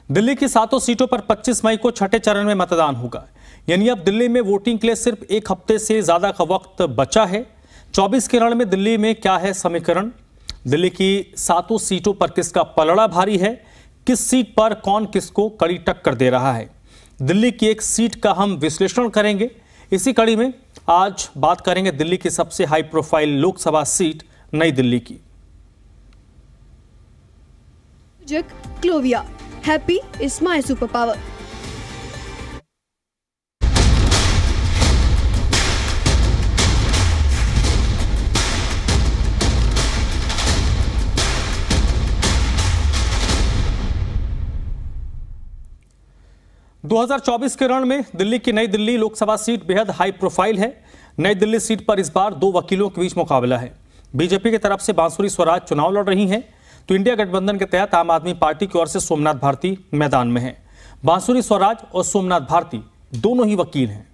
दिल्ली की 7 सीटों पर 25 मई को छठे चरण में मतदान होगा। यानी अब दिल्ली में वोटिंग के लिए सिर्फ एक हफ्ते से ज्यादा का वक्त बचा है। 24 के रण में दिल्ली में क्या है समीकरण? दिल्ली की 7 सीटों पर किसका पलड़ा भारी है? किस सीट पर कौन किसको कड़ी टक्कर दे रहा है? दिल्ली की एक सीट का हम विश्लेषण करेंगे। इसी कड़ी में आज बात करेंगे दिल्ली की सबसे हाई प्रोफाइल लोकसभा सीट नई दिल्ली की। Clovia, happy is my super power. दो 2024 के रण में दिल्ली की नई दिल्ली लोकसभा सीट बेहद हाई प्रोफाइल है। नई दिल्ली सीट पर इस बार 2 वकीलों के बीच मुकाबला है। बीजेपी की तरफ से बांसुरी स्वराज चुनाव लड़ रही हैं, तो इंडिया गठबंधन के तहत आम आदमी पार्टी की ओर से सोमनाथ भारती मैदान में हैं। बांसुरी स्वराज और सोमनाथ भारती दोनों ही वकील हैं।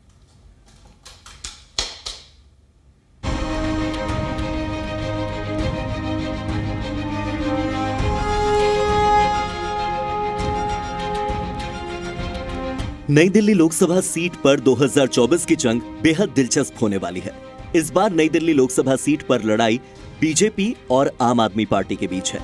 नई दिल्ली लोकसभा सीट पर 2024 की जंग बेहद दिलचस्प होने वाली है। इस बार नई दिल्ली लोकसभा सीट पर लड़ाई बीजेपी और आम आदमी पार्टी के बीच है।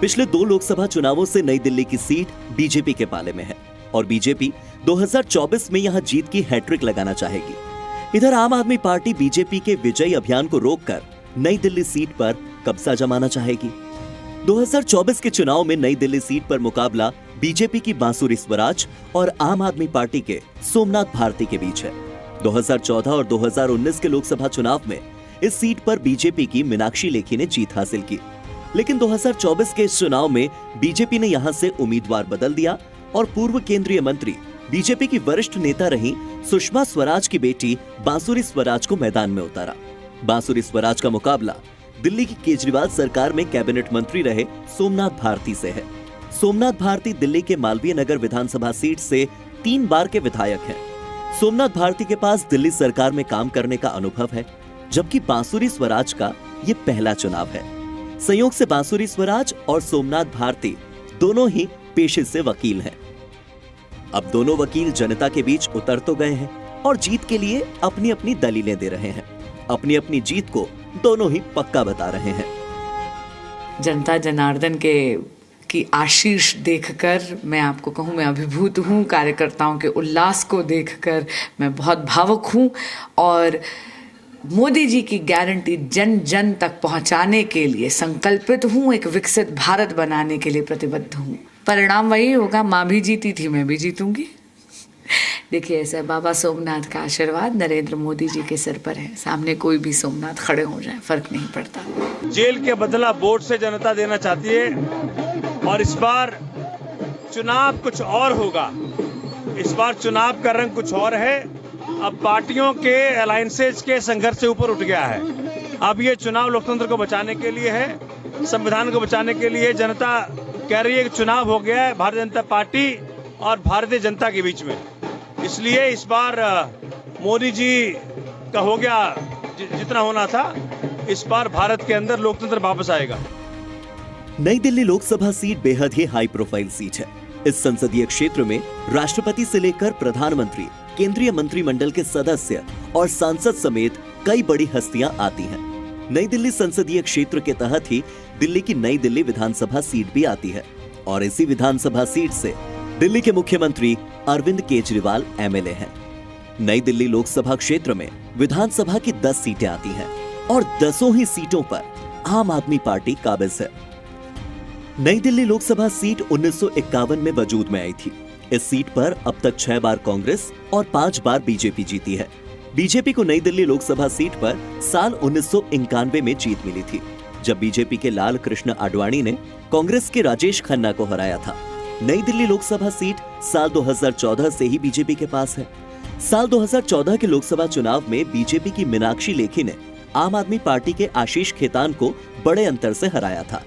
पिछले 2 लोकसभा चुनावों से नई दिल्ली की सीट बीजेपी के पाले में है और बीजेपी 2024 में यहां जीत की हैट्रिक लगाना चाहेगी। इधर आम आदमी पार्टी बीजेपी के विजयी अभियान को रोककर नई दिल्ली सीट पर कब्जा जमाना चाहेगी। 2024 के चुनाव में नई दिल्ली सीट पर मुकाबला बीजेपी की बांसुरी स्वराज और आम आदमी पार्टी के सोमनाथ भारती के बीच है। 2014 और 2019 के लोकसभा चुनाव में इस सीट पर बीजेपी की मीनाक्षी लेखी ने जीत हासिल की, लेकिन 2024 के इस चुनाव में बीजेपी ने यहां से उम्मीदवार बदल दिया और पूर्व केंद्रीय मंत्री बीजेपी की वरिष्ठ नेता रही सुषमा स्वराज की बेटी बांसुरी स्वराज को मैदान में उतारा। बांसुरी स्वराज का मुकाबला दिल्ली की केजरीवाल सरकार में कैबिनेट मंत्री रहे सोमनाथ भारती से है। सोमनाथ भारती दिल्ली के मालवीय नगर विधानसभा सीट से 3 बार के विधायक हैं। सोमनाथ भारती के पास दिल्ली सरकार में काम करने का अनुभव है, जबकि बांसुरी स्वराज का ये पहला चुनाव है। संयोग से बांसुरी स्वराज और सोमनाथ भारती दोनों ही पेशे से वकील हैं। अब दोनों वकील जनता के बीच उतर तो गए हैं और जीत के लिए अपनी अपनी दलीलें दे रहे हैं। अपनी अपनी जीत को दोनों ही पक्का बता रहे हैं। जनता जनार्दन की आशीष देखकर मैं आपको कहूँ, मैं अभिभूत हूँ। कार्यकर्ताओं के उल्लास को देखकर मैं बहुत भावुक हूँ और मोदी जी की गारंटी जन जन तक पहुँचाने के लिए संकल्पित हूँ। एक विकसित भारत बनाने के लिए प्रतिबद्ध हूँ। परिणाम वही होगा, माँ भी जीती थी, मैं भी जीतूंगी। देखिए, ऐसा बाबा सोमनाथ का आशीर्वाद नरेंद्र मोदी जी के सिर पर है। सामने कोई भी सोमनाथ खड़े हो जाए, फर्क नहीं पड़ता। जेल के बदला वोट से जनता देना चाहती है और इस बार चुनाव कुछ और होगा। इस बार चुनाव का रंग कुछ और है। अब पार्टियों के अलायंसेज के संघर्ष से ऊपर उठ गया है। अब ये चुनाव लोकतंत्र को बचाने के लिए है, संविधान को बचाने के लिए। जनता कह रही है कि चुनाव हो गया है भारतीय जनता पार्टी और भारतीय जनता के बीच में। इसलिए इस बार मोदी जी का हो गया जितना होना था। इस बार भारत के अंदर लोकतंत्र वापस आएगा। नई दिल्ली लोकसभा सीट बेहद ही हाई प्रोफाइल सीट है। इस संसदीय क्षेत्र में राष्ट्रपति से लेकर प्रधानमंत्री, केंद्रीय मंत्रिमंडल के सदस्य और सांसद समेत कई बड़ी हस्तियां आती हैं। नई दिल्ली संसदीय क्षेत्र के तहत ही दिल्ली की नई दिल्ली विधानसभा सीट भी आती है और इसी विधानसभा सीट से दिल्ली के मुख्यमंत्री अरविंद केजरीवाल एमएलए हैं। नई दिल्ली लोकसभा क्षेत्र में विधानसभा की 10 सीटें आती हैं और 10 ही सीटों पर आम आदमी पार्टी काबिज है। नई दिल्ली लोकसभा सीट 1951 में वजूद में आई थी। इस सीट पर अब तक 6 बार कांग्रेस और 5 बार बीजेपी जीती है। बीजेपी को नई दिल्ली लोकसभा सीट पर साल 1991 में जीत मिली थी, जब बीजेपी के लाल कृष्ण आडवाणी ने कांग्रेस के राजेश खन्ना को हराया था। नई दिल्ली लोकसभा सीट साल 2014 से ही बीजेपी के पास है। साल 2014 के लोकसभा चुनाव में बीजेपी की मीनाक्षी लेखी ने आम आदमी पार्टी के आशीष खेतान को बड़े अंतर से हराया था।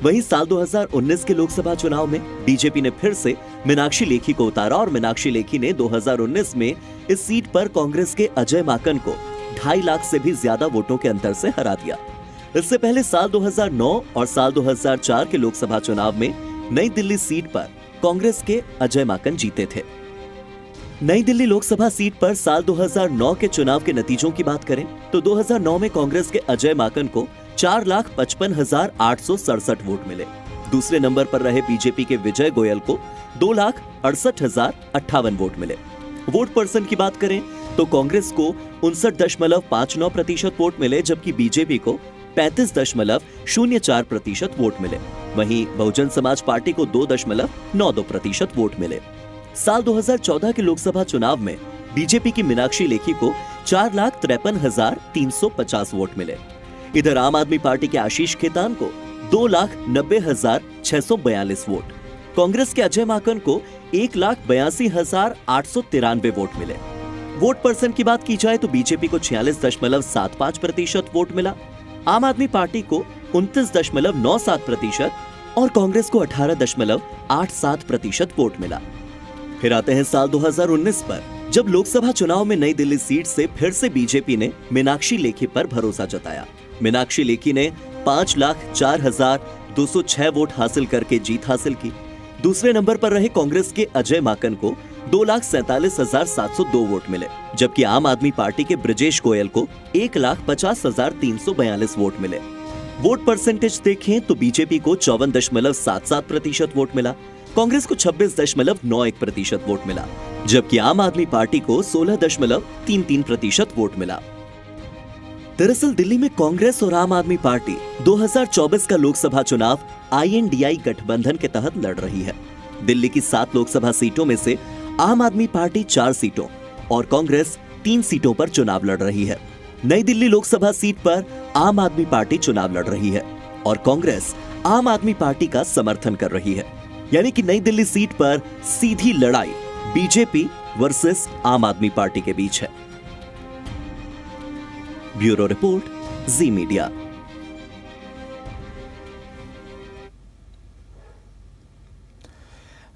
वहीं साल 2019 के लोकसभा चुनाव में बीजेपी ने फिर से मीनाक्षी लेखी को उतारा और मीनाक्षी लेखी ने 2019 में इस सीट पर कांग्रेस के अजय माकन को 2.5 लाख से भी ज्यादा वोटों के अंतर से हरा दिया। इससे पहले साल 2009 और साल 2004 के लोकसभा चुनाव में नई दिल्ली सीट पर कांग्रेस के अजय माकन जीते थे। नई दिल्ली लोकसभा सीट पर साल 2009 के चुनाव के नतीजों की बात करें तो 2009 में कांग्रेस के अजय माकन को 4,55,867 वोट मिले। दूसरे नंबर पर रहे बीजेपी के विजय गोयल को 2,68,058 वोट मिले। वोट परसेंट की बात करें तो कांग्रेस को 59.59% वोट मिले, जबकि बीजेपी को 35.04% वोट मिले। वहीं बहुजन समाज पार्टी को 2.92% वोट मिले। साल 2014 के लोकसभा चुनाव में बीजेपी की मीनाक्षी लेखी को 4,53,350 वोट मिले। इधर आम आदमी पार्टी के आशीष खेतान को 2,90,642 वोट, कांग्रेस के अजय माकन को 1,82,893 वोट मिले। वोट परसेंट की बात की जाए तो बीजेपी को 46.75% वोट मिला, आम आदमी पार्टी को 29.97% और कांग्रेस को 18.87% वोट मिला। फिर आते हैं साल 2019 पर, जब लोकसभा चुनाव में नई दिल्ली सीट से फिर से बीजेपी ने मीनाक्षी लेखी पर भरोसा जताया। मीनाक्षी लेखी ने 5,04,206 वोट हासिल करके जीत हासिल की। दूसरे नंबर पर रहे कांग्रेस के अजय माकन को 2,47,702 वोट मिले, जबकि आम आदमी पार्टी के ब्रजेश गोयल को 1,50,342 वोट मिले। वोट परसेंटेज देखें तो बीजेपी को 54.77% वोट मिला, कांग्रेस को 26.91% वोट मिला, जबकि आम आदमी पार्टी को 16.33% वोट मिला। दरअसल दिल्ली में कांग्रेस और आम आदमी पार्टी 2024 का लोकसभा चुनाव INDI गठबंधन के तहत लड़ रही है। दिल्ली की 7 लोकसभा सीटों में से आम आदमी पार्टी 4 सीटों और कांग्रेस 3 सीटों पर चुनाव लड़ रही है। नई दिल्ली लोकसभा सीट पर आम आदमी पार्टी चुनाव लड़ रही है और कांग्रेस आम आदमी पार्टी का समर्थन कर रही है। यानी कि नई दिल्ली सीट पर सीधी लड़ाई बीजेपी वर्सेस आम आदमी पार्टी के बीच है। ब्यूरो रिपोर्ट, जी मीडिया।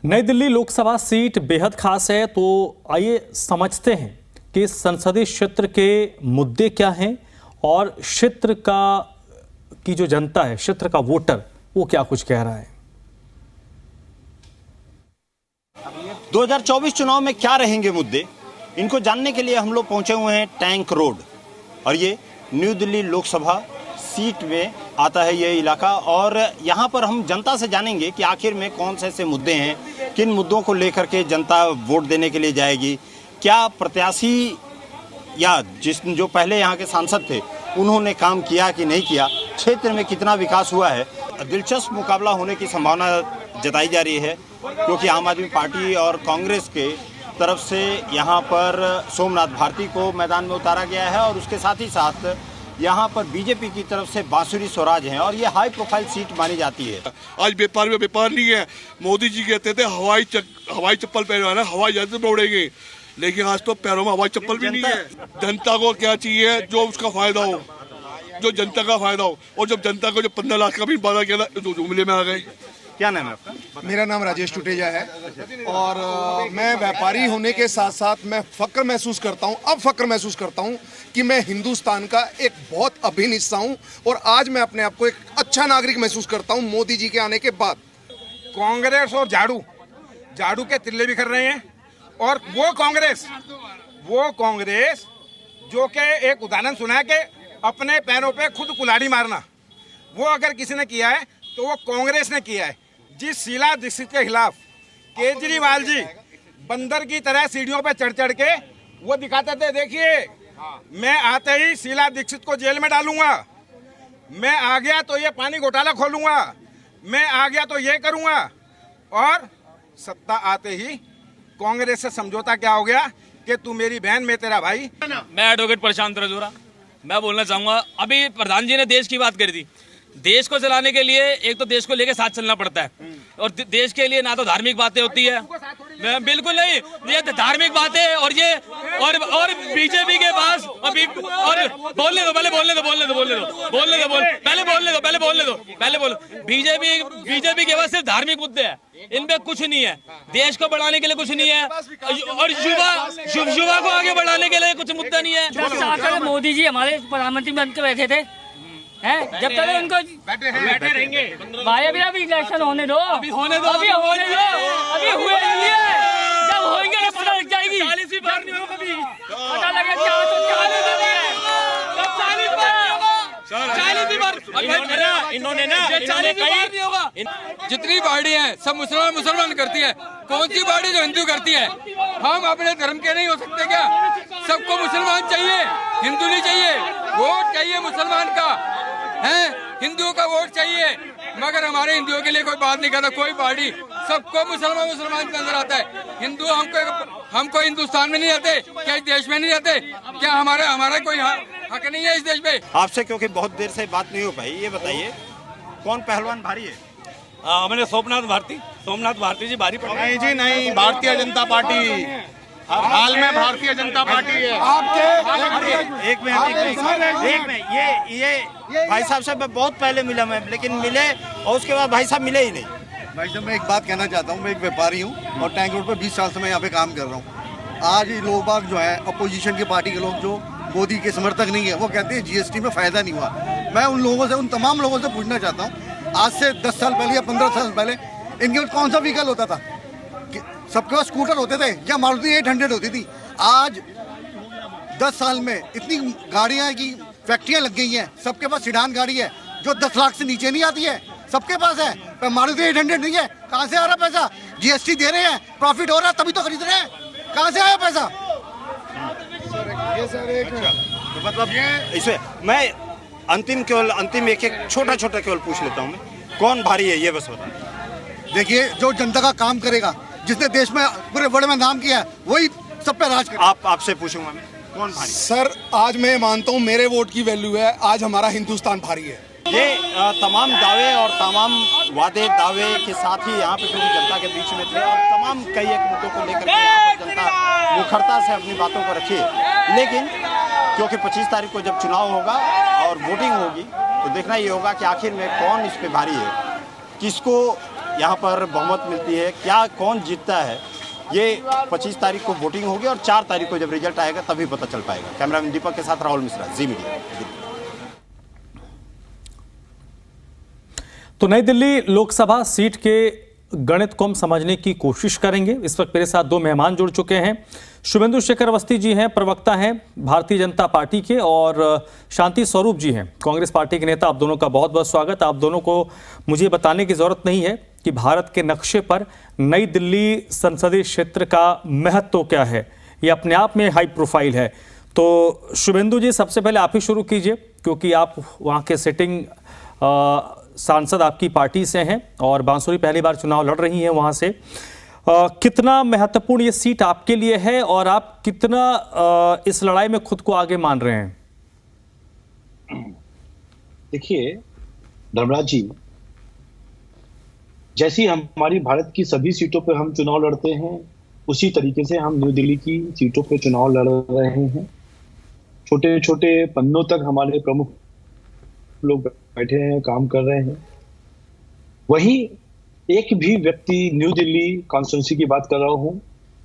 नई दिल्ली लोकसभा सीट बेहद खास है, तो आइए समझते हैं कि इस संसदीय क्षेत्र के मुद्दे क्या हैं और क्षेत्र की जो जनता है, क्षेत्र का वोटर, वो क्या कुछ कह रहा है। 2024 चुनाव में क्या रहेंगे मुद्दे, इनको जानने के लिए हम लोग पहुंचे हुए हैं टैंक रोड, और ये न्यू दिल्ली लोकसभा सीट में आता है ये इलाका। और यहाँ पर हम जनता से जानेंगे कि आखिर में कौन से ऐसे मुद्दे हैं, किन मुद्दों को लेकर के जनता वोट देने के लिए जाएगी, क्या प्रत्याशी या जो पहले यहाँ के सांसद थे उन्होंने काम किया कि नहीं किया, क्षेत्र में कितना विकास हुआ है। दिलचस्प मुकाबला होने की संभावना जताई जा रही है, क्योंकि आम आदमी पार्टी और कांग्रेस के तरफ से यहाँ पर सोमनाथ भारती को मैदान में उतारा गया है और उसके साथ ही साथ यहाँ पर बीजेपी की तरफ से बांसुरी स्वराज हैं और ये हाई प्रोफाइल सीट मानी जाती है। आज व्यापार में व्यापार नहीं है। मोदी जी कहते थे हवाई चप्पल पहनवाना, हवाई जहाज में उड़ेंगे, लेकिन आज तो पैरों में हवाई चप्पल भी नहीं है। जनता को क्या चाहिए, जो उसका फायदा हो, जो जनता का फायदा हो। और जब जनता को जो 15 लाख का भी वादा किया था, तो जुमले में आ गए। क्या नाम है आपका? मेरा नाम राजेश टुटेजा है और मैं व्यापारी होने के साथ साथ मैं फक्र महसूस करता हूं कि मैं हिंदुस्तान का एक बहुत अभिन्न हिस्सा हूं और आज मैं अपने आप को एक अच्छा नागरिक महसूस करता हूं मोदी जी के आने के बाद। कांग्रेस और झाड़ू के तिल्ले बिखर रहे हैं और वो कांग्रेस जो के एक उदाहरण सुना है कि अपने पैरों पे खुद कुल्हाड़ी मारना, वो अगर किसी ने किया है तो वो कांग्रेस ने किया है। जिस शीला दीक्षित के खिलाफ केजरीवाल जी बंदर की तरह सीढ़ियों पे चढ़ के वो दिखाते थे, देखिए मैं आते ही शीला दीक्षित को जेल में डालूंगा, मैं आ गया तो ये पानी घोटाला खोलूंगा, मैं आ गया तो ये करूंगा। और सत्ता आते ही कांग्रेस से समझौता क्या हो गया कि तू मेरी बहन, मैं तेरा भाई। मैं एडवोकेट प्रशांत राजौरा, मैं बोलना चाहूंगा, अभी प्रधान जी ने देश की बात करी थी। देश को चलाने के लिए एक तो देश को लेके साथ चलना पड़ता है और देश के लिए ना तो धार्मिक बातें होती है, बिल्कुल नहीं, ये धार्मिक बातें और ये और बीजेपी के पास और बोलने दो बीजेपी के पास सिर्फ धार्मिक मुद्दे हैं, इन पे कुछ नहीं है, देश को बढ़ाने के लिए कुछ नहीं है और युवा को आगे बढ़ाने के लिए कुछ मुद्दा नहीं है। मोदी जी हमारे प्रधानमंत्री बन के बैठे थे हैं जब तक उनको बैठे रहेंगे भाई अभी इलेक्शन होने दो अभी होने दो अभी हुए नहीं है जब होंगे ना पता लग जाएगी 40 बार नहीं होगा कभी पता लगे 40 बार इन्होंने ना 40 बार नहीं होगा जितनी पार्टी है सब मुसलमान करती है कौन सी पार्टी जो हिंदू करती है हम अपने धर्म के नहीं हो सकते क्या सबको मुसलमान चाहिए हिंदू नहीं चाहिए वोट चाहिए मुसलमान का है हिंदुओं का वोट चाहिए मगर हमारे हिंदुओं के लिए कोई बात नहीं करता कोई पार्टी सबको मुसलमान के अंदर आता है हिंदू हमको हिंदुस्तान में नहीं रहते क्या इस देश में नहीं रहते क्या हमारा कोई हक नहीं है इस देश में। आपसे क्योंकि बहुत देर से बात नहीं हो पाई ये बताइए कौन पहलवान भारी है? हमने सोमनाथ भारती जी भारी पड़े। नहीं जी नहीं, भारतीय जनता पार्टी हाल में भारतीय जनता पार्टी है। आपके एक मिनट ये भाई साहब से मैं बहुत पहले मिला मैं लेकिन मिले और उसके बाद भाई साहब मिले ही नहीं। भाई साहब मैं एक बात कहना चाहता हूँ, मैं एक व्यापारी हूँ और टैंक रोड पर 20 साल से मैं यहाँ पे काम कर रहा हूँ। आज ये लोग बाग जो है अपोजिशन की पार्टी के लोग जो मोदी के समर्थक नहीं है वो कहते हैं जीएसटी में फायदा नहीं हुआ। मैं उन तमाम लोगों से पूछना चाहता हूँ आज से 10 साल पहले या 15 साल पहले इनके पास कौन सा व्हीकल होता था? सबके पास स्कूटर होते थे या मारुति 800 होती थी। आज 10 साल में इतनी गाड़ियाँ की फैक्ट्रियाँ लग गई हैं, सबके पास सिडान गाड़ी है जो 10 लाख से नीचे नहीं आती है, सबके पास है। पर मारुति 800 नहीं है, कहाँ से आ रहा पैसा? जीएसटी दे रहे हैं, प्रॉफिट हो रहा है तभी तो खरीद रहे हैं, कहाँ से आया पैसा? तो मतलब इसे मैं अंतिम एक छोटा केवल पूछ लेता हूँ मैं कौन भारी है ये बस बता। देखिए जो जनता का काम करेगा, जिसने देश में पूरे वर्ल्ड में नाम किया है वही सब पे राज करेगा। आपसे पूछूंगा मैं कौन भारी? सर आज मैं मानता हूँ मेरे वोट की वैल्यू है, आज हमारा हिंदुस्तान भारी है। ये तमाम दावे और तमाम वादे दावे के साथ ही यहाँ पे पूरी जनता के बीच में थे और तमाम कई एक मुद्दों को लेकर के यहाँ पर जनता मुखरता से अपनी बातों को रखी है। लेकिन क्योंकि 25 तारीख को जब चुनाव होगा और वोटिंग होगी तो देखना ये होगा कि आखिर में कौन इस पे भारी है, किसको यहाँ पर बहुमत मिलती है, क्या कौन जीतता है। ये 25 तारीख को वोटिंग होगी और 4 तारीख को जब रिजल्ट आएगा तभी पता चल पाएगा। कैमरामैन दीपक के साथ राहुल मिश्रा, जी मीडिया। तो नई दिल्ली लोकसभा सीट के गणित को हम समझने की कोशिश करेंगे। इस वक्त मेरे साथ 2 मेहमान जुड़ चुके हैं। शुभेंदु शेखर अवस्थी जी हैं, प्रवक्ता हैं भारतीय जनता पार्टी के, और शांति स्वरूप जी हैं, कांग्रेस पार्टी के नेता। आप दोनों का बहुत बहुत स्वागत। आप दोनों को मुझे बताने की जरूरत नहीं है कि भारत के नक्शे पर नई दिल्ली संसदीय क्षेत्र का महत्व क्या है, ये अपने आप में हाई प्रोफाइल है। तो शुभेंदु जी सबसे पहले आप ही शुरू कीजिए, क्योंकि आप वहाँ के सिटिंग सांसद आपकी पार्टी से हैं और बांसुरी पहली बार चुनाव लड़ रही हैं वहाँ से। कितना महत्वपूर्ण ये सीट आपके लिए है और आप कितना इस लड़ाई में खुद को आगे मान रहे हैं? देखिए धर्मराज जी, जैसी हमारी भारत की सभी सीटों पर हम चुनाव लड़ते हैं उसी तरीके से हम न्यू दिल्ली की सीटों पर चुनाव लड़ रहे हैं। छोटे छोटे पन्नों तक हमारे प्रमुख लोग बैठे हैं, काम कर रहे हैं। वहीं एक भी व्यक्ति, न्यू दिल्ली कॉन्स्टिट्यूंसी की बात कर रहा हूं,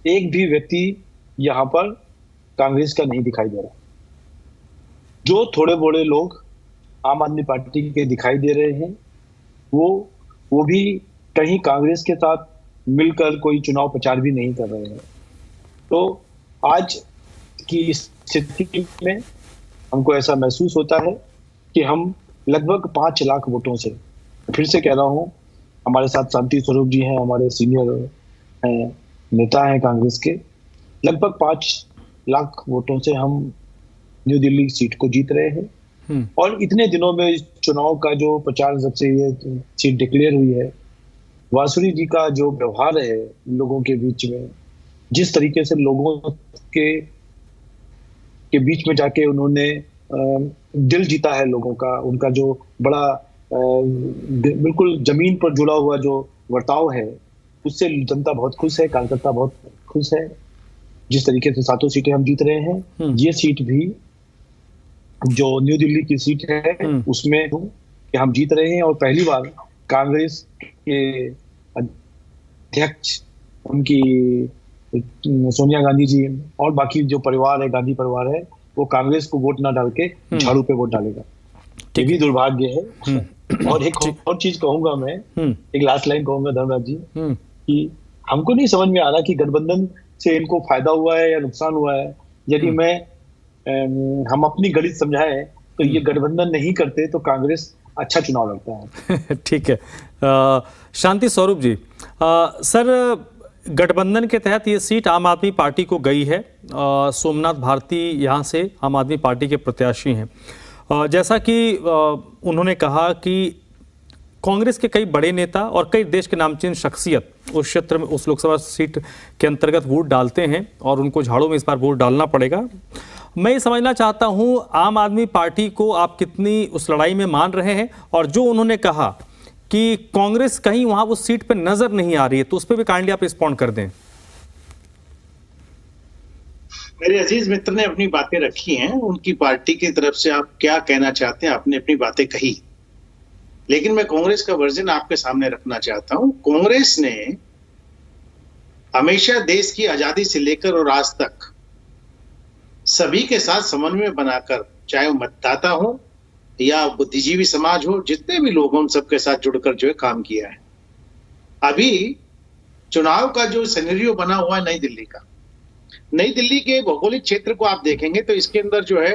एक भी व्यक्ति यहां पर कांग्रेस का नहीं दिखाई दे रहा। जो थोड़े बोड़े लोग आम आदमी पार्टी के दिखाई दे रहे हैं वो भी कहीं कांग्रेस के साथ मिलकर कोई चुनाव प्रचार भी नहीं कर रहे हैं। तो आज की स्थिति में हमको ऐसा महसूस होता है कि हम लगभग 5 लाख वोटों से, फिर से कह रहा हूं, हमारे साथ शांति स्वरूप जी हैं, हमारे सीनियर हैं, नेता हैं कांग्रेस के, लगभग 5 लाख वोटों से हम न्यू दिल्ली सीट को जीत रहे हैं। और इतने दिनों में इस चुनाव का जो प्रचार, जब से ये सीट डिक्लेयर हुई है, बांसुरी जी का जो व्यवहार है लोगों के बीच में, जिस तरीके से लोगों के बीच में जाके उन्होंने दिल जीता है लोगों का, उनका जो बड़ा बिल्कुल जमीन पर जुड़ा हुआ जो वर्ताव है, उससे जनता बहुत खुश है, कार्यकर्ता बहुत खुश है। जिस तरीके से 7 सीटें हम जीत रहे हैं, ये सीट भी जो न्यू दिल्ली की सीट है उसमें कि हम जीत रहे हैं। और पहली बार कांग्रेस के अध्यक्ष, उनकी सोनिया गांधी जी और बाकी जो परिवार है, गांधी परिवार है, वो कांग्रेस को वोट ना डाल के झाड़ू पे वोट डालेगा। ये भी दुर्भाग्य है। और एक और चीज कहूंगा मैं, एक लास्ट लाइन कहूंगा धर्मराज जी, कि हमको नहीं समझ में आ रहा कि गठबंधन से इनको फायदा हुआ है या नुकसान हुआ है। यदि हम अपनी गणित समझाएं तो ये गठबंधन नहीं करते तो कांग्रेस अच्छा चुनाव लड़ता है। ठीक है। शांति स्वरूप जी, सर गठबंधन के तहत ये सीट आम आदमी पार्टी को गई है। सोमनाथ भारती यहाँ से आम आदमी पार्टी के प्रत्याशी हैं। जैसा कि उन्होंने कहा कि कांग्रेस के कई बड़े नेता और कई देश के नामचीन शख्सियत उस क्षेत्र में, उस लोकसभा सीट के अंतर्गत वोट डालते हैं और उनको झाड़ू में इस बार वोट डालना पड़ेगा। मैं ये समझना चाहता हूं आम आदमी पार्टी को आप कितनी उस लड़ाई में मान रहे हैं, और जो उन्होंने कहा कि कांग्रेस कहीं वहां उस सीट पर नजर नहीं आ रही है, तो उस पर भी काइंडली आप रिस्पॉन्ड कर दें। मेरे अजीज मित्र ने अपनी बातें रखी हैं, उनकी पार्टी की तरफ से आप क्या कहना चाहते हैं, आपने अपनी बातें कही, लेकिन मैं कांग्रेस का वर्जन आपके सामने रखना चाहता हूं। कांग्रेस ने हमेशा देश की आजादी से लेकर और आज तक सभी के साथ समन्वय बनाकर, चाहे वो मतदाता हो या बुद्धिजीवी समाज हो, जितने भी लोग हों, उन सबके साथ जुड़कर जो है काम किया है। अभी चुनाव का जो सिनेरियो बना हुआ है नई दिल्ली का, नई दिल्ली के भौगोलिक क्षेत्र को आप देखेंगे तो इसके अंदर जो है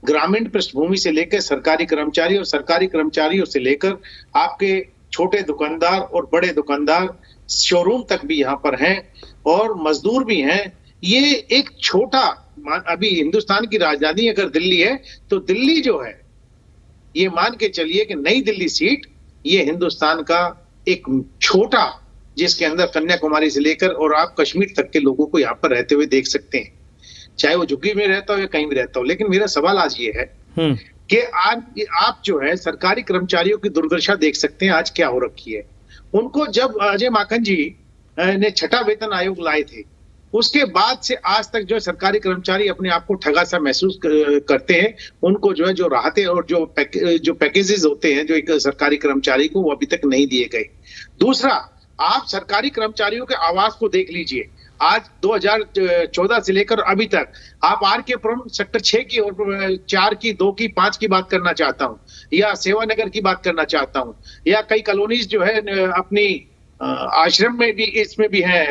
ग्रामीण पृष्ठभूमि से लेकर सरकारी कर्मचारी और सरकारी कर्मचारियों से लेकर आपके छोटे दुकानदार और बड़े दुकानदार, शोरूम तक भी यहाँ पर हैं और मजदूर भी हैं। ये एक छोटा, अभी हिंदुस्तान की राजधानी अगर दिल्ली है तो दिल्ली जो है, ये मान के चलिए कि नई दिल्ली सीट ये हिंदुस्तान का एक छोटा, जिसके अंदर कन्याकुमारी से लेकर और आप कश्मीर तक के लोगों को यहाँ पर रहते हुए देख सकते हैं, चाहे वो झुग्गी में रहता हो या कहीं भी रहता हो। लेकिन मेरा सवाल आज ये है कि आज आप जो है सरकारी कर्मचारियों की दुर्दशा देख सकते हैं आज क्या हो रखी है। उनको जब अजय माकन जी ने छठा वेतन आयोग लाए थे, उसके बाद से आज तक जो सरकारी कर्मचारी अपने आप को ठगा सा महसूस करते हैं। उनको जो है जो राहतें और जो पैकेजेस होते हैं जो एक सरकारी कर्मचारी को, वो अभी तक नहीं दिए गए। दूसरा, आप सरकारी कर्मचारियों के आवास को देख लीजिए। आज 2014 से लेकर अभी तक आप RK पुरम सेक्टर 6 की और 4 की, 2 की, 5 की बात करना चाहता हूं, या सेवानगर की बात करना चाहता हूं, या कई कॉलोनीज जो है अपनी आश्रम में भी, इसमें भी है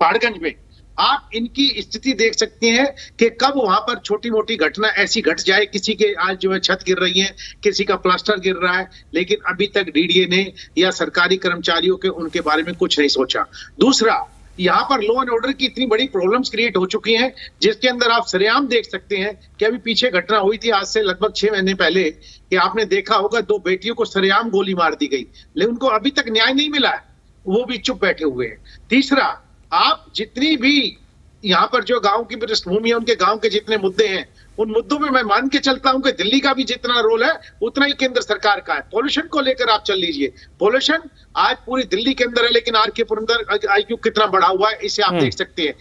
पहाड़गंज में। आप इनकी स्थिति देख सकते हैं कि कब वहां पर छोटी मोटी घटना ऐसी घट जाए, किसी के आज जो है छत गिर रही है, किसी का प्लास्टर गिर रहा है, लेकिन अभी तक DDA ने या सरकारी कर्मचारियों के उनके बारे में कुछ नहीं सोचा। दूसरा, यहाँ पर लॉ एंड ऑर्डर की इतनी बड़ी प्रॉब्लम्स क्रिएट हो चुकी हैं, जिसके अंदर आप सरेआम देख सकते हैं कि अभी पीछे घटना हुई थी आज से लगभग 6 महीने पहले, कि आपने देखा होगा 2 बेटियों को सरेआम गोली मार दी गई, लेकिन उनको अभी तक न्याय नहीं मिला है, वो भी चुप बैठे हुए हैं। तीसरा, आप जितनी भी यहाँ पर जो गांव की पृष्ठभूमि है, उनके गांव के जितने मुद्दे हैं, उन मुद्दों में मैं मान के चलता हूं कि दिल्ली का भी जितना रोल है उतना ही केंद्र सरकार का है। पॉल्यूशन को लेकर आप चल लीजिए, पॉल्यूशन आज पूरी दिल्ली के अंदर है, लेकिन RK पुरम IQ कितना बढ़ा हुआ है इसे आप देख सकते हैं।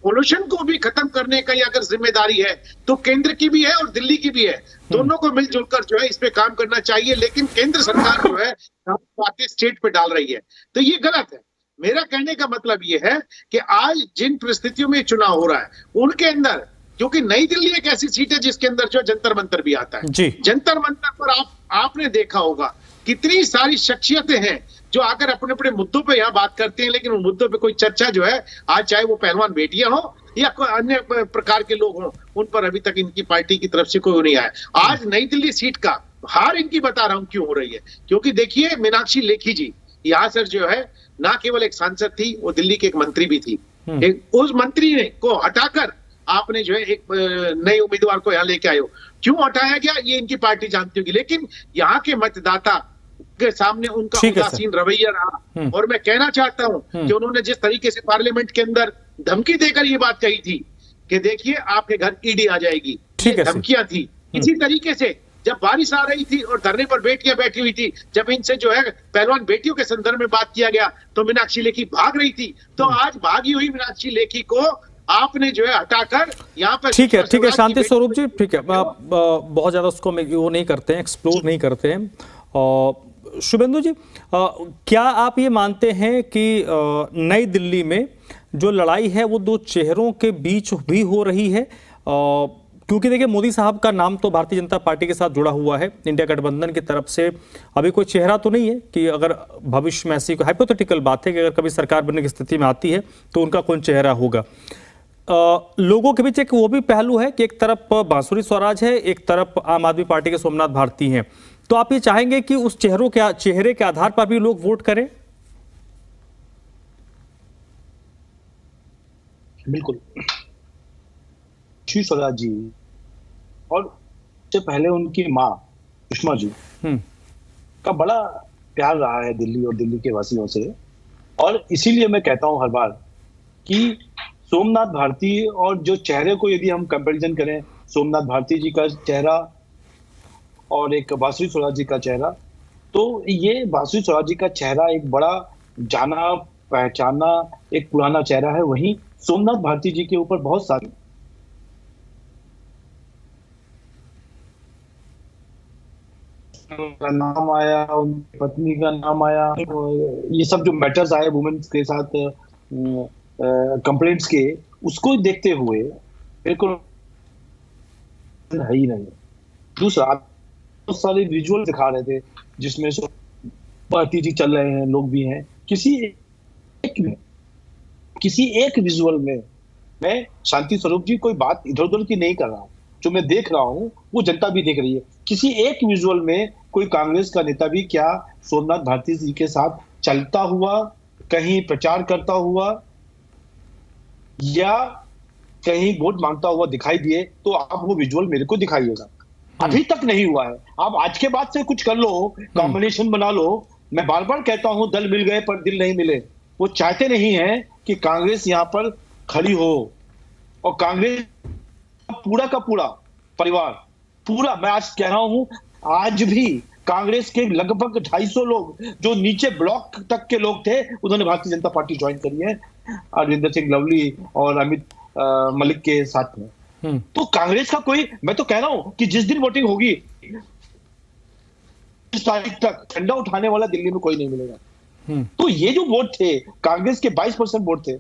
पॉल्यूशन को भी खत्म करने का अगर जिम्मेदारी है तो केंद्र की भी है और दिल्ली की भी है, दोनों को मिलजुल कर जो है इस पे काम करना चाहिए। लेकिन केंद्र सरकार जो है बातें स्टेट पे डाल रही है, तो ये गलत है। मेरा कहने का मतलब ये है कि आज जिन परिस्थितियों में चुनाव हो रहा है उनके अंदर, क्योंकि नई दिल्ली एक ऐसी सीट है जिसके अंदर जो जंतर मंतर भी आता है। जंतर मंतर पर आपने देखा होगा कितनी सारी शख्सियतें हैं जो आकर अपने अपने मुद्दों पे यहाँ बात करते हैं, लेकिन उन मुद्दों पे कोई चर्चा जो है आज, चाहे वो पहलवान बेटियां हो या कोई अन्य प्रकार के लोग हों, उन पर अभी तक इनकी पार्टी की तरफ से कोई नहीं आया। आज नई दिल्ली सीट का हार इनकी बता रहा हूं क्यों हो रही है, क्योंकि देखिए मीनाक्षी लेखी जी यहाँ सर जो है ना केवल एक सांसद थी, वो दिल्ली के एक मंत्री भी थी। उस मंत्री ने को हटाकर आपने जो है एक नए उम्मीदवार को यहाँ लेके आए हो। क्यों हटाया गया ये इनकी पार्टी जानती होगी, लेकिन यहाँ के मतदाता के सामने उनका उदासीन रवैया रहा। और मैं कहना चाहता हूं कि उन्होंने जिस तरीके से पार्लियामेंट के अंदर धमकी देकर ये बात कही थी कि देखिए आपके घर ईडी आ जाएगी, धमकियां थी। इसी तरीके से जब बारिश आ रही थी और धरने पर बेटियां बैठी हुई थी, जब इनसे जो है पहलवान बेटियों के संदर्भ में बात किया गया तो मीनाक्षी लेखी भाग रही थी। तो आज भागी हुई मीनाक्षी लेखी को आपने जो है हटाकर यहाँ पर, ठीक है शांति स्वरूप जी, ठीक है, बहुत ज्यादा उसको वो नहीं करते हैं, एक्सप्लोर नहीं करते हैं। शुभेंदु जी, क्या आप ये मानते हैं कि नई दिल्ली में जो लड़ाई है वो 2 चेहरों के बीच भी हो रही है, क्योंकि देखिए मोदी साहब का नाम तो भारतीय जनता पार्टी के साथ जुड़ा हुआ है, इंडिया गठबंधन की तरफ से अभी कोई चेहरा तो नहीं है कि अगर भविष्य में ऐसी कोई हाइपोथेटिकल बात है कि अगर कभी सरकार बनने की स्थिति में आती है तो उनका कौन चेहरा होगा। लोगों के बीच एक वो भी पहलू है कि एक तरफ बांसुरी स्वराज है, एक तरफ आम आदमी पार्टी के सोमनाथ भारती हैं, तो आप ये चाहेंगे कि उस चेहरे के आधार पर भी लोग वोट करें? बिल्कुल, श्री स्वराज जी और उससे पहले उनकी माँ सुषमा जी का बड़ा प्यार रहा है दिल्ली और दिल्ली के वासियों से, और इसीलिए मैं कहता हूं हर बार कि सोमनाथ भारती और जो चेहरे को यदि हम कंपैरिजन करें, सोमनाथ भारती जी का चेहरा और एक बांसुरी स्वराज जी का चेहरा, तो ये बांसुरी स्वराज जी का चेहरा एक बड़ा जाना पहचाना एक पुराना चेहरा है। वहीं सोमनाथ भारती जी के ऊपर बहुत सारी का नाम आया, उनकी पत्नी का नाम आया, ये सब जो मैटर्स आए वुमेन्स के साथ कंप्लेंट्स के, उसको देखते हुए बिल्कुल है ही नहीं। दूसरा बहुत सारे विजुअल दिखा रहे थे जिसमें भारती जी चल रहे हैं, लोग भी हैं, किसी एक विजुअल में मैं शांति स्वरूप जी कोई बात इधर उधर की नहीं कर रहा हूं, जो मैं देख रहा हूं वो जनता भी देख रही है। किसी एक विजुअल में कोई कांग्रेस का नेता भी क्या सोमनाथ भारती जी के साथ चलता हुआ, कहीं प्रचार करता हुआ या कहीं वोट मांगता हुआ दिखाई दिए तो आप वो विजुअल मेरे को दिखाइएगा। अभी तक नहीं हुआ है। आप आज के बाद से कुछ कर लो, कॉम्बिनेशन बना लो। मैं बार बार कहता हूं दल मिल गए पर दिल नहीं मिले। वो चाहते नहीं है कि कांग्रेस यहां पर खड़ी हो, और कांग्रेस पूरा का पूरा परिवार, पूरा, मैं आज कह रहा हूं, आज भी कांग्रेस के लगभग 250 लोग जो नीचे ब्लॉक तक के लोग थे उन्होंने भारतीय जनता पार्टी ज्वाइन करी है, अरविंदर सिंह लवली और अमित मलिक के साथ में। तो कांग्रेस का कोई, मैं तो कह रहा हूं कि जिस दिन वोटिंग होगी इस तारीख तक झंडा उठाने वाला दिल्ली में कोई नहीं मिलेगा। तो ये जो वोट थे कांग्रेस के 22% वोट थे,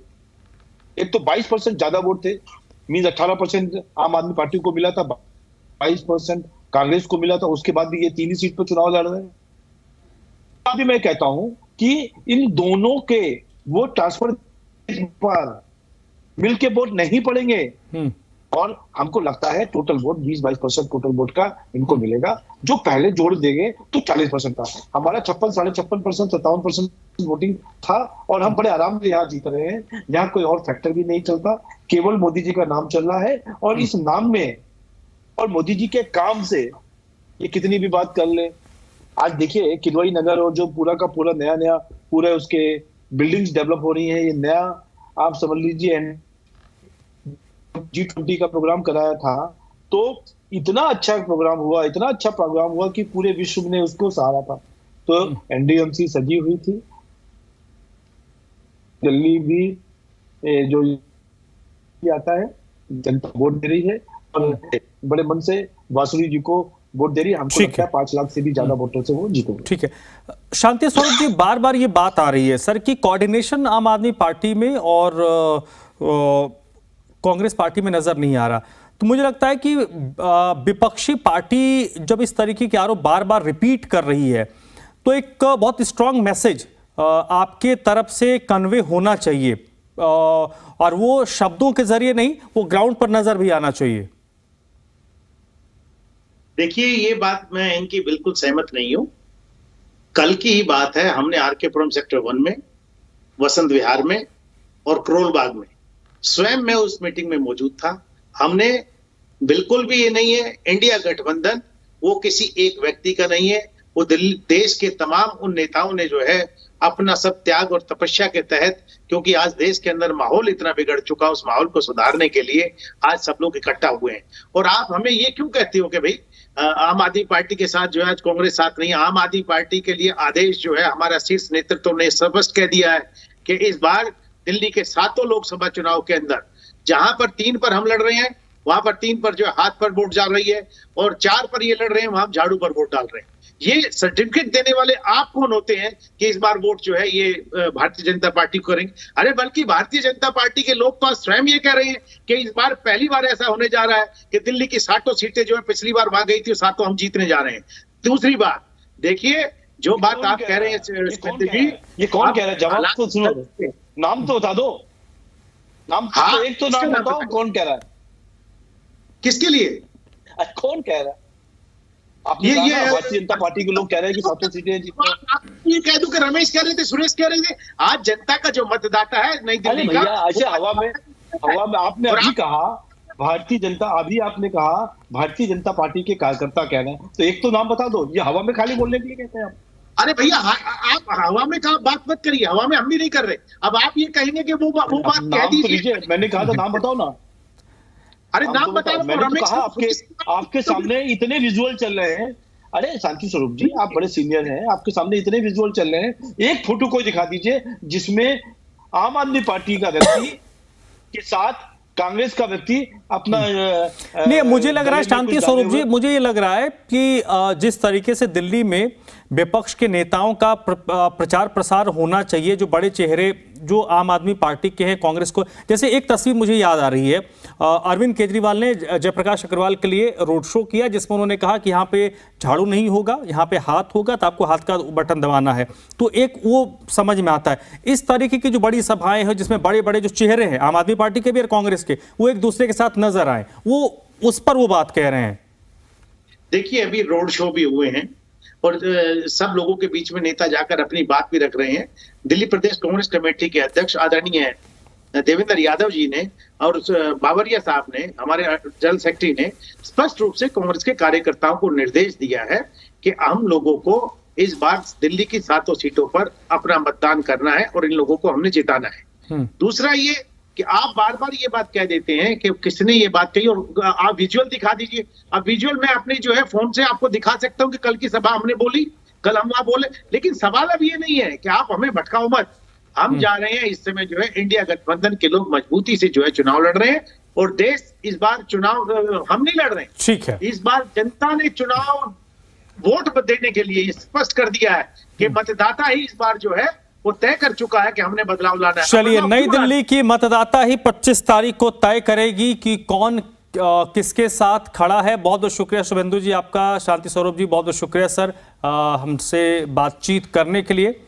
एक तो 22% ज्यादा वोट थे, मींस 18% आम आदमी पार्टी को मिला था, 22% कांग्रेस को मिला था। उसके बाद भी ये 3 ही सीट पर चुनाव लड़ रहे हैं। अभी मैं कहता हूं कि इन दोनों के वोट ट्रांसफर पर मिलके वोट नहीं पड़ेंगे, और हमको लगता है टोटल वोट 20-22% टोटल वोट का इनको मिलेगा, जो पहले जोड़ देंगे तो 40% था। हमारा 56, 56%, 57% वोटिंग था, और हम बड़े आराम से यहाँ जीत रहे हैं। यहाँ कोई और फैक्टर भी नहीं चलता, केवल मोदी जी का नाम चल रहा है, और इस नाम में और मोदी जी के काम से ये कितनी भी बात कर ले। आज देखिए किदवई नगर और जो पूरा का पूरा नया पूरे उसके बिल्डिंग्स डेवलप हो रही है, ये नया आप समझ लीजिए G20 का प्रोग्राम कराया था, तो इतना अच्छा प्रोग्राम हुआ कि पूरे विश्व ने उसको सराहा था। तो NDMC सजी हुई थी, दिल्ली भी जो आता है जनता वोट दे रही है, और बड़े मन से बांसुरी जी को वोट दे रही है। हमको लगता है 5 लाख से भी ज्यादा वोटों से वो जीतेंगे। ठीक है, शांति स्वरूप जी, बार बार ये बात आ रही है सर कि कोऑर्डिनेशन आम आदमी पार्टी में और कांग्रेस पार्टी में नजर नहीं आ रहा। तो मुझे लगता है कि विपक्षी पार्टी जब इस तरीके के आरोप बार बार रिपीट कर रही है तो एक बहुत स्ट्रांग मैसेज आपके तरफ से कन्वे होना चाहिए, और वो शब्दों के जरिए नहीं, वो ग्राउंड पर नजर भी आना चाहिए। देखिए, ये बात मैं इनकी बिल्कुल सहमत नहीं हूं। कल की ही बात है, हमने RK-पुरम सेक्टर 1 में, वसंत विहार में और करोल बाग में स्वयं मैं उस मीटिंग में मौजूद था। हमने बिल्कुल भी ये नहीं है, इंडिया गठबंधन वो किसी एक व्यक्ति का नहीं है, वो देश के तमाम उन नेताओं ने जो है अपना सब त्याग और तपस्या के तहत, क्योंकि आज देश के अंदर माहौल इतना बिगड़ चुका, उस माहौल को सुधारने के लिए आज सब लोग इकट्ठा हुए हैं। और आप हमें ये क्यों कहते हो कि भाई आम आदमी पार्टी के साथ जो है आज कांग्रेस साथ नहीं है? आम आदमी पार्टी के लिए आदेश जो है हमारा शीर्ष नेतृत्व ने स्पष्ट कह दिया है कि इस बार दिल्ली के 7 लोकसभा चुनाव के अंदर जहां पर 3 पर हम लड़ रहे हैं, वहां पर 3 पर जो है हाथ पर वोट डाल रही है, और 4 पर ये लड़ रहे हैं, वहां झाड़ू पर वोट डाल रहे हैं। ये सर्टिफिकेट देने वाले आप कौन होते हैं कि इस बार वोट जो है ये भारतीय जनता पार्टी को करेंगे? अरे बल्कि भारतीय जनता पार्टी के लोग तो स्वयं ये कह रहे हैं कि इस बार पहली बार ऐसा होने जा रहा है कि दिल्ली की 60 सीटें जो है पिछली बार वहां गई थी, 60 हम जीतने जा रहे हैं। दूसरी बात देखिए, जो बात आप कह रहे हैं जी, ये कौन कह रहा है? जवाब तो सुनो, नाम तो बता दो, नाम तो एक तो नाम बताओ, कौन कह रहा है? किसके लिए? कौन कह रहा है? ये भारतीय जनता पार्टी के लोग कह रहे हैं कि 7 सीटें जीतने। आप ये कह दूं कि रमेश कह रहे थे, सुरेश कह रहे थे, आज जनता का जो मतदाता है नई दिल्ली का, अच्छा हवा में आपने अभी कहा भारतीय जनता, अभी आपने कहा भारतीय जनता पार्टी के कार्यकर्ता कह रहे हैं, तो एक तो नाम बता दो। ये हवा में खाली बोलने के लिए कहते हैं आप? अरे भैया आप हवा में कहा बात मत करिए, हवा में हम भी नहीं कर रहे। अब आप ये कहेंगे कि वो बात कह दीजिए। मैंने कहा था नाम बताओ ना। अरे नाम बताओ। मैंने तो कहा आपके सामने इतने विजुअल चल रहे हैं। अरे शांति स्वरूप जी, आप बड़े सीनियर हैं, आपके सामने इतने विजुअल चल रहे हैं, एक फोटो को दिखा दीजिए जिसमें आम आदमी पार्टी का व्यक्ति के साथ कांग्रेस का व्यक्ति अपना नहीं, मुझे लग रहा है शांति स्वरूप जी, मुझे ये लग रहा है कि जिस तरीके से दिल्ली में विपक्ष के नेताओं का प्रचार प्रसार होना चाहिए, जो बड़े चेहरे जो आम आदमी पार्टी के हैं, कांग्रेस को, जैसे एक तस्वीर मुझे याद आ रही है, अरविंद केजरीवाल ने जयप्रकाश अग्रवाल के लिए रोड शो किया जिसमें उन्होंने कहा कि यहाँ पे झाड़ू नहीं होगा, यहाँ पे हाथ होगा, तो आपको हाथ का बटन दबाना है। तो एक वो समझ में आता है। इस तरीके की जो बड़ी सभाएं हैं जिसमें बड़े बड़े जो चेहरे हैं आम आदमी पार्टी के भी और कांग्रेस के, वो एक दूसरे के साथ नजर आए, वो उस पर वो बात कह रहे हैं। देखिए अभी रोड शो भी हुए हैं और सब लोगों के बीच में नेता जाकर अपनी बात भी रख रहे हैं। दिल्ली प्रदेश कांग्रेस कमेटी के अध्यक्ष आदरणीय देवेंद्र यादव जी ने और बावरिया साहब ने, हमारे जनरल सेक्रेटरी ने स्पष्ट रूप से कांग्रेस के कार्यकर्ताओं को निर्देश दिया है कि हम लोगों को इस बार दिल्ली की 7 सीटों पर अपना मतदान करना है और इन लोगों को हमने जिताना है। दूसरा ये कि आप बार बार ये बात कह देते हैं कि किसने ये बात कही और आप विजुअल दिखा दीजिए। अब विजुअल मैं अपने जो है फोन से आपको दिखा सकता हूं कि कल की सभा हमने बोली, कल हम वहां बोले, लेकिन सवाल अब ये नहीं है कि आप हमें भटकाओ मत। हम जा रहे हैं इस समय जो है इंडिया गठबंधन के लोग मजबूती से जो है चुनाव लड़ रहे हैं और देश इस बार चुनाव हम नहीं लड़ रहे हैं। ठीक है, इस बार जनता ने चुनाव वोट देने के लिए स्पष्ट कर दिया है कि मतदाता ही इस बार जो है वो तय कर चुका है कि हमने बदलाव लाना है। चलिए, नई दिल्ली की मतदाता ही 25 तारीख को तय करेगी कि कौन किसके साथ खड़ा है। बहुत बहुत शुक्रिया शुभेंदु जी आपका। शांति स्वरूप जी बहुत बहुत शुक्रिया सर हमसे बातचीत करने के लिए।